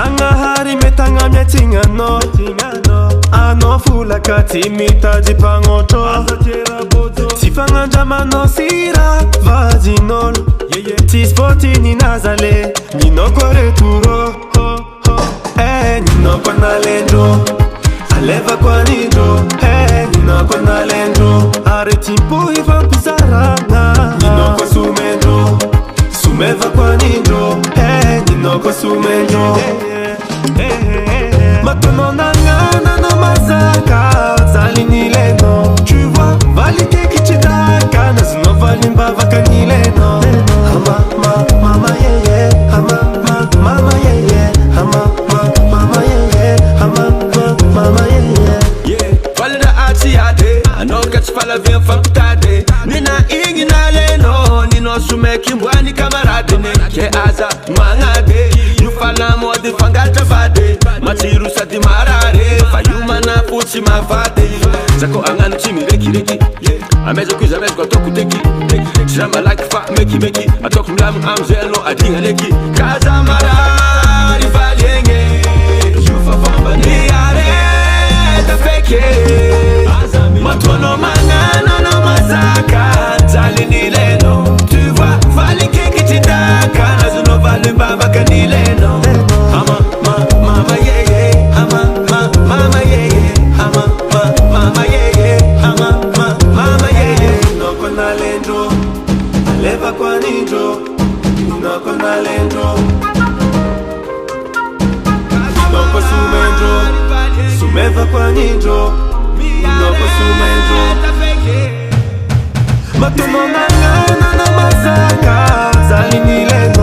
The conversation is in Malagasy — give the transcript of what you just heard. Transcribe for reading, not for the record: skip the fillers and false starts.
Zanahari metanga miatingano ano fula kati mitaji pangoto Sifanganja mano sira vaginol Tispoti ni nazale Nino kwa returo Nino kwa nalendo Aleva kwa nido Nino kwa nalendo Aretimpo iva mpizarana Nino kwa sumendo Sumeva kwa nido Nino kwa sumendo Maintenant nangana na mazaka Zali nileno Tu vois, valite kichidaka Nazino valimba vaka nileno Mama yeye Mama yeye Mama yeye Mama yeye Yeah, valida ati ade Anoka chifala vien famputade Nina ingi naleno Nino sumeki mbwani kamarade Ke aza mwangade Yufala mwadi fangata vade Matiru sadi marare Fayuma na fuchi mavade Zako anganu chimi reki reki Amezo kwiza mezo kwa toku teki Chiramba like fa meki Atoku mlamu amzelo adinga leki Kaza marari valienge Yufa famba ni areta feke Matono mangana na mazaka Zali nileno Tu vois vali keki chidaka Nazuno vali mbabaka nileno Mama yeye Mama yeye Mama yeye Mama yeye Noko na lendo Aleva kwa nido Noko na lendo Noko sumendo Sumeva kwa nido Noko sumendo Matono nangana na mazaka Zali nilendo